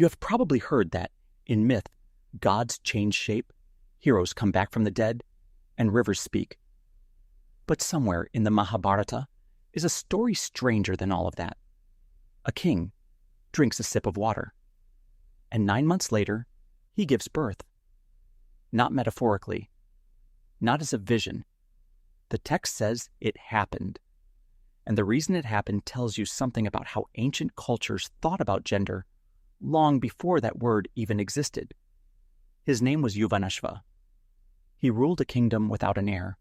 You have probably heard that, in myth, gods change shape, heroes come back from the dead, and rivers speak. But somewhere in the Mahabharata is a story stranger than all of that. A king drinks a sip of water, and 9 months later, he gives birth. Not metaphorically, not as a vision. The text says it happened. And the reason it happened tells you something about how ancient cultures thought about gender long before that word even existed. His name was Yuvanashva. He ruled a kingdom without an heir.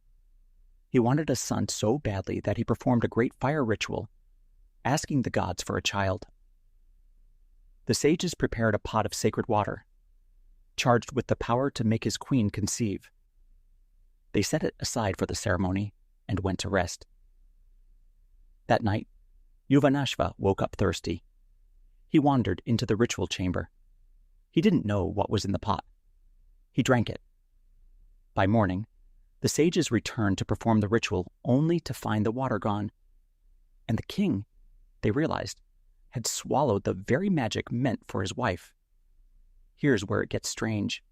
He wanted a son so badly that he performed a great fire ritual, asking the gods for a child. The sages prepared a pot of sacred water, charged with the power to make his queen conceive. They set it aside for the ceremony and went to rest. That night, Yuvanashva woke up thirsty. He wandered into the ritual chamber. He didn't know what was in the pot. He drank it. By morning, the sages returned to perform the ritual only to find the water gone. And the king, they realized, had swallowed the very magic meant for his wife. Here's where it gets strange.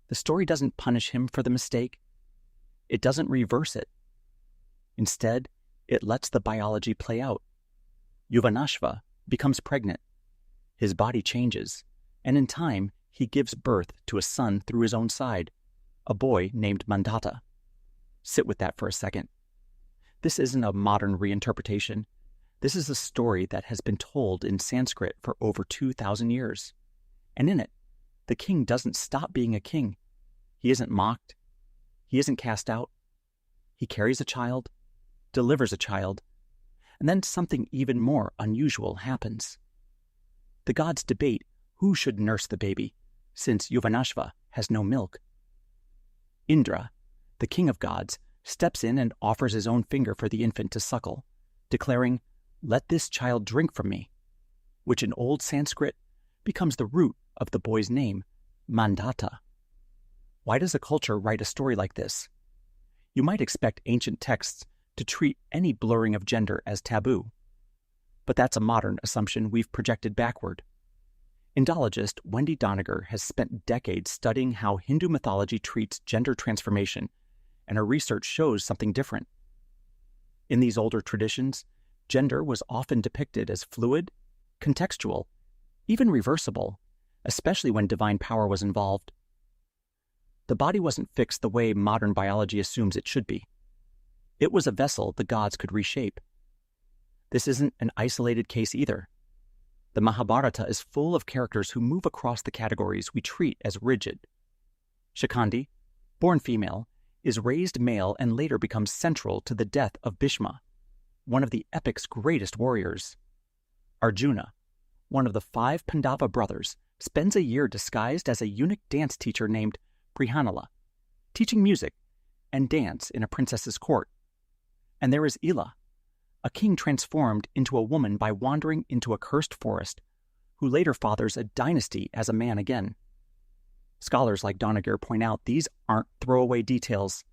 The story doesn't punish him for the mistake. It doesn't reverse it. Instead, it lets the biology play out. Yuvanashva becomes pregnant. His body changes, and in time, he gives birth to a son through his own side, a boy named Mandhata. Sit with that for a second. This isn't a modern reinterpretation. This is a story that has been told in Sanskrit for over 2,000 years. And in it, the king doesn't stop being a king. He isn't mocked. He isn't cast out. He carries a child, delivers a child, and then something even more unusual happens. The gods debate who should nurse the baby, since Yuvanashva has no milk. Indra, the king of gods, steps in and offers his own finger for the infant to suckle, declaring, "Let this child drink from me," which in Old Sanskrit becomes the root of the boy's name, Mandhata. Why does a culture write a story like this? You might expect ancient texts to treat any blurring of gender as taboo. But that's a modern assumption we've projected backward. Indologist Wendy Doniger has spent decades studying how Hindu mythology treats gender transformation, and her research shows something different. In these older traditions, gender was often depicted as fluid, contextual, even reversible, especially when divine power was involved. The body wasn't fixed the way modern biology assumes it should be. It was a vessel the gods could reshape. This isn't an isolated case either. The Mahabharata is full of characters who move across the categories we treat as rigid. Shikandi, born female, is raised male and later becomes central to the death of Bhishma, one of the epic's greatest warriors. Arjuna, one of the 5 Pandava brothers, spends a year disguised as a eunuch dance teacher named Prihanala, teaching music and dance in a princess's court. And there is Ila, a king transformed into a woman by wandering into a cursed forest, who later fathers a dynasty as a man again. Scholars like Doniger point out these aren't throwaway details.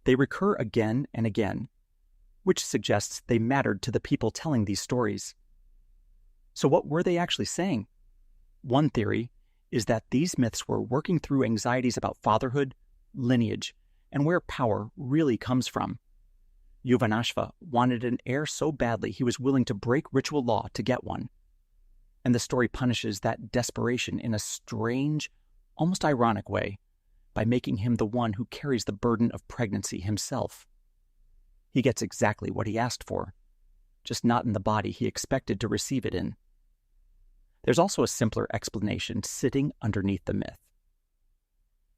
They recur again and again, which suggests they mattered to the people telling these stories. So what were they actually saying? One theory is that these myths were working through anxieties about fatherhood, lineage, and where power really comes from. Yuvanashva wanted an heir so badly he was willing to break ritual law to get one. And the story punishes that desperation in a strange, almost ironic way by making him the one who carries the burden of pregnancy himself. He gets exactly what he asked for, just not in the body he expected to receive it in. There's also a simpler explanation sitting underneath the myth.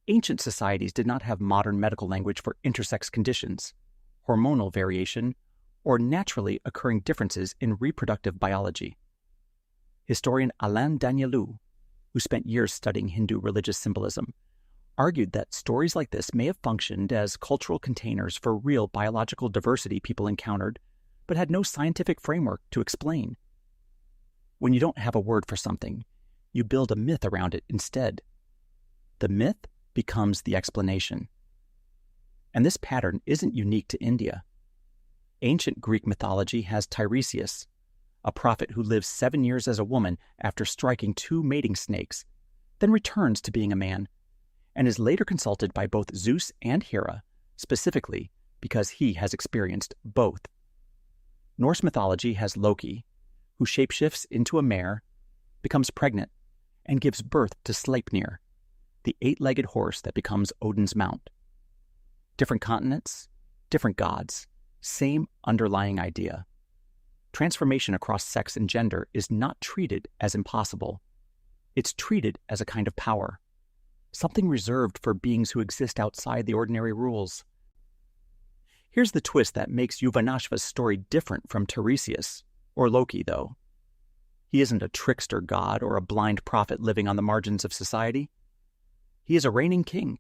Ancient societies did not have modern medical language for intersex conditions, hormonal variation, or naturally occurring differences in reproductive biology. Historian Alain Danielou, who spent years studying Hindu religious symbolism, argued that stories like this may have functioned as cultural containers for real biological diversity people encountered, but had no scientific framework to explain. When you don't have a word for something, you build a myth around it instead. The myth becomes the explanation. And this pattern isn't unique to India. Ancient Greek mythology has Tiresias, a prophet who lives 7 years as a woman after striking 2 mating snakes, then returns to being a man, and is later consulted by both Zeus and Hera, specifically because he has experienced both. Norse mythology has Loki, who shapeshifts into a mare, becomes pregnant, and gives birth to Sleipnir, the 8-legged horse that becomes Odin's mount. Different continents, different gods, same underlying idea. Transformation across sex and gender is not treated as impossible. It's treated as a kind of power, something reserved for beings who exist outside the ordinary rules. Here's the twist that makes Yuvanashva's story different from Tiresias or Loki, though. He isn't a trickster god or a blind prophet living on the margins of society. He is a reigning king,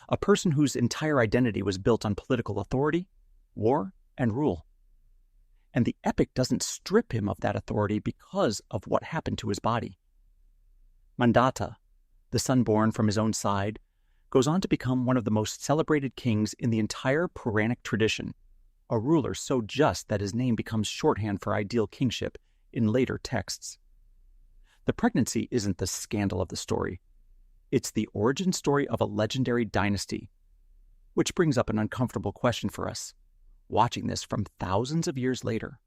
a person whose entire identity was built on political authority, war, and rule. And the epic doesn't strip him of that authority because of what happened to his body. Mandhata, the son born from his own side, goes on to become one of the most celebrated kings in the entire Puranic tradition, a ruler so just that his name becomes shorthand for ideal kingship in later texts. The pregnancy isn't the scandal of the story. It's the origin story of a legendary dynasty, which brings up an uncomfortable question for us, watching this from thousands of years later.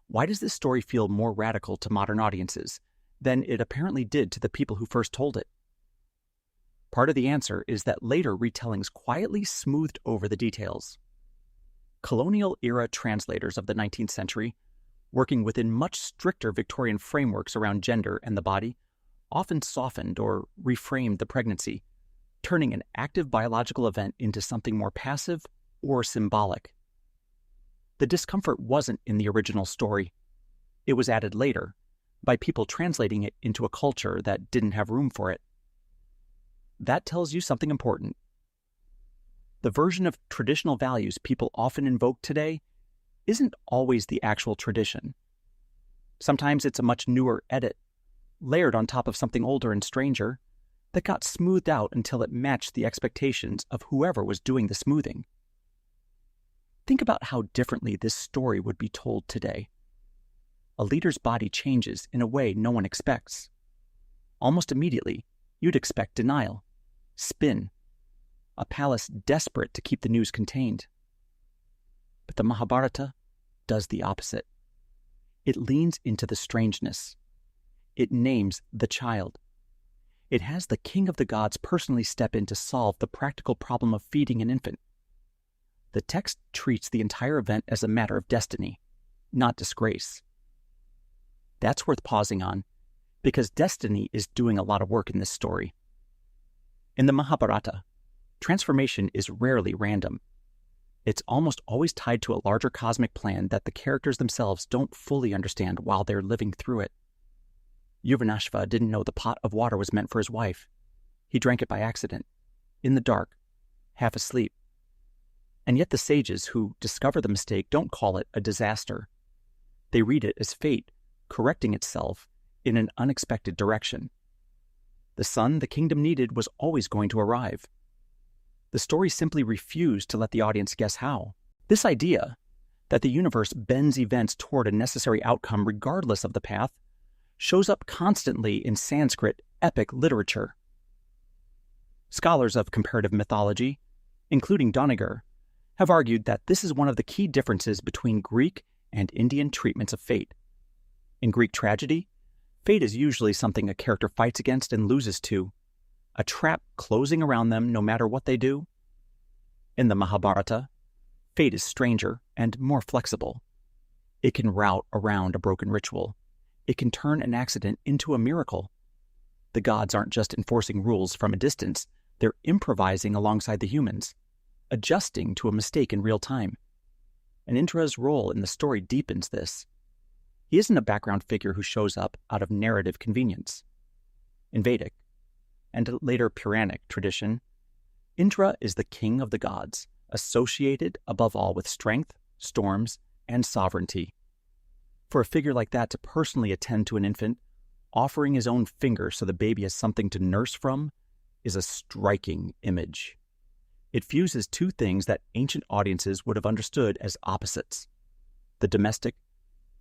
Why does this story feel more radical to modern audiences than it apparently did to the people who first told it? Part of the answer is that later retellings quietly smoothed over the details. Colonial-era translators of the 19th century, working within much stricter Victorian frameworks around gender and the body, often softened or reframed the pregnancy, turning an active biological event into something more passive or symbolic. The discomfort wasn't in the original story. It was added later, by people translating it into a culture that didn't have room for it. That tells you something important. The version of traditional values people often invoke today isn't always the actual tradition. Sometimes it's a much newer edit, layered on top of something older and stranger, that got smoothed out until it matched the expectations of whoever was doing the smoothing. Think about how differently this story would be told today. A leader's body changes in a way no one expects. Almost immediately, you'd expect denial, spin, a palace desperate to keep the news contained. But the Mahabharata does the opposite. It leans into the strangeness. It names the child. It has the king of the gods personally step in to solve the practical problem of feeding an infant. The text treats the entire event as a matter of destiny, not disgrace. That's worth pausing on, because destiny is doing a lot of work in this story. In the Mahabharata, transformation is rarely random. It's almost always tied to a larger cosmic plan that the characters themselves don't fully understand while they're living through it. Yuvanashva didn't know the pot of water was meant for his wife. He drank it by accident, in the dark, half asleep. And yet the sages who discover the mistake don't call it a disaster. They read it as fate correcting itself in an unexpected direction. The son the kingdom needed was always going to arrive. The story simply refused to let the audience guess how. This idea, that the universe bends events toward a necessary outcome regardless of the path, shows up constantly in Sanskrit epic literature. Scholars of comparative mythology, including Doniger, have argued that this is one of the key differences between Greek and Indian treatments of fate. In Greek tragedy, fate is usually something a character fights against and loses to, a trap closing around them no matter what they do. In the Mahabharata, fate is stranger and more flexible. It can route around a broken ritual. It can turn an accident into a miracle. The gods aren't just enforcing rules from a distance, they're improvising alongside the humans, adjusting to a mistake in real time. And Indra's role in the story deepens this. He isn't a background figure who shows up out of narrative convenience. In Vedic, and later Puranic tradition, Indra is the king of the gods, associated above all with strength, storms, and sovereignty. For a figure like that to personally attend to an infant, offering his own finger so the baby has something to nurse from, is a striking image. It fuses two things that ancient audiences would have understood as opposites: the domestic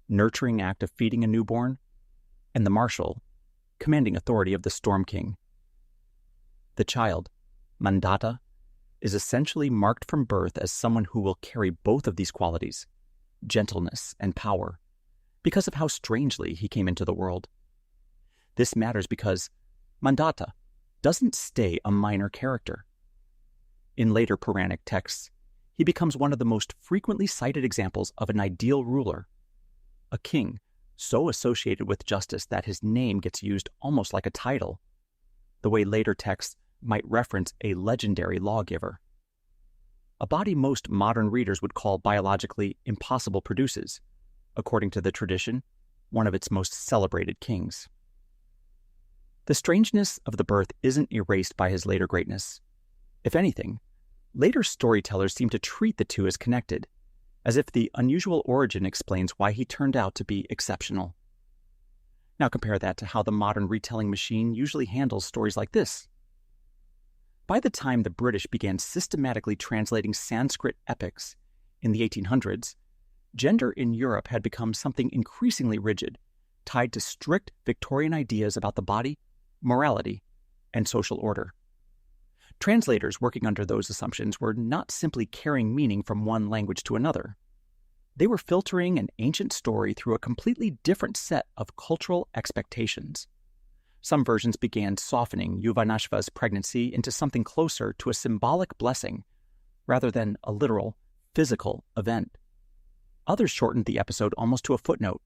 nurturing act of feeding a newborn, and the martial, commanding authority of the Storm King. The child, Mandhata, is essentially marked from birth as someone who will carry both of these qualities, gentleness and power, because of how strangely he came into the world. This matters because Mandhata doesn't stay a minor character. In later Puranic texts, he becomes one of the most frequently cited examples of an ideal ruler, a king so associated with justice that his name gets used almost like a title, the way later texts might reference a legendary lawgiver. A body most modern readers would call biologically impossible produces, according to the tradition, one of its most celebrated kings. The strangeness of the birth isn't erased by his later greatness. If anything, later storytellers seem to treat the two as connected, as if the unusual origin explains why he turned out to be exceptional. Now compare that to how the modern retelling machine usually handles stories like this. By the time the British began systematically translating Sanskrit epics in the 1800s, gender in Europe had become something increasingly rigid, tied to strict Victorian ideas about the body, morality, and social order. Translators working under those assumptions were not simply carrying meaning from one language to another. They were filtering an ancient story through a completely different set of cultural expectations. Some versions began softening Yuvanashva's pregnancy into something closer to a symbolic blessing rather than a literal, physical event. Others shortened the episode almost to a footnote.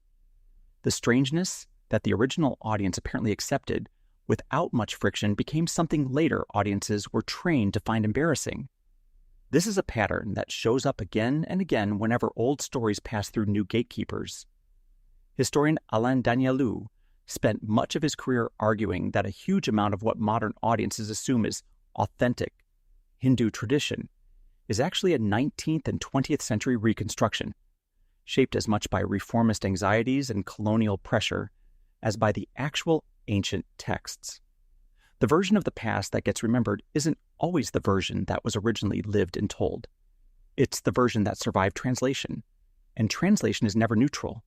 The strangeness that the original audience apparently accepted without much friction became something later audiences were trained to find embarrassing. This is a pattern that shows up again and again whenever old stories pass through new gatekeepers. Historian Alain Danielou spent much of his career arguing that a huge amount of what modern audiences assume is authentic Hindu tradition is actually a 19th and 20th century reconstruction, shaped as much by reformist anxieties and colonial pressure as by the actual ancient texts. The version of the past that gets remembered isn't always the version that was originally lived and told. It's the version that survived translation, and translation is never neutral.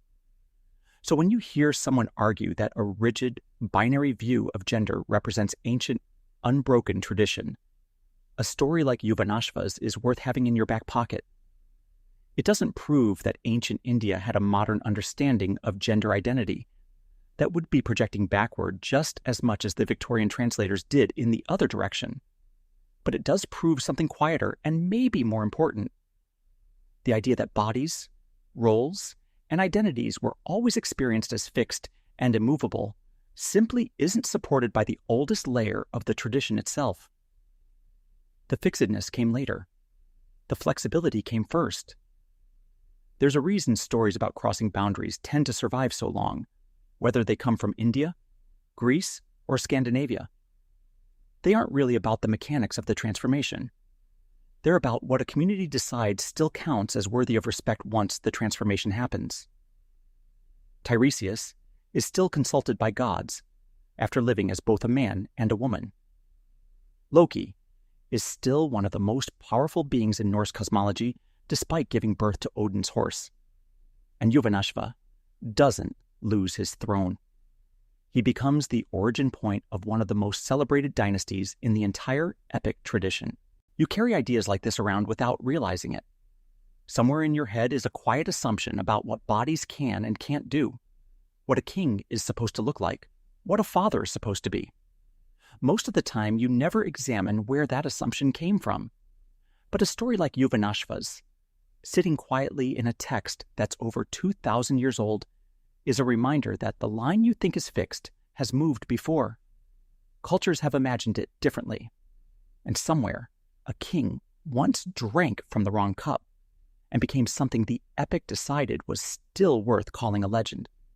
So when you hear someone argue that a rigid, binary view of gender represents ancient, unbroken tradition, a story like Yuvanashva's is worth having in your back pocket. It doesn't prove that ancient India had a modern understanding of gender identity that would be projecting backward just as much as the Victorian translators did in the other direction. But it does prove something quieter and maybe more important. The idea that bodies, roles, and identities were always experienced as fixed and immovable simply isn't supported by the oldest layer of the tradition itself. The fixedness came later. The flexibility came first. There's a reason stories about crossing boundaries tend to survive so long, whether they come from India, Greece, or Scandinavia. They aren't really about the mechanics of the transformation. They're about what a community decides still counts as worthy of respect once the transformation happens. Tiresias is still consulted by gods after living as both a man and a woman. Loki is still one of the most powerful beings in Norse cosmology despite giving birth to Odin's horse. And Yuvanashva doesn't lose his throne. He becomes the origin point of one of the most celebrated dynasties in the entire epic tradition. You carry ideas like this around without realizing it. Somewhere in your head is a quiet assumption about what bodies can and can't do, what a king is supposed to look like, what a father is supposed to be. Most of the time, you never examine where that assumption came from. But a story like Yuvanashva's, sitting quietly in a text that's over 2,000 years old, is a reminder that the line you think is fixed has moved before. Cultures have imagined it differently. And somewhere, a king once drank from the wrong cup and became something the epic decided was still worth calling a legend.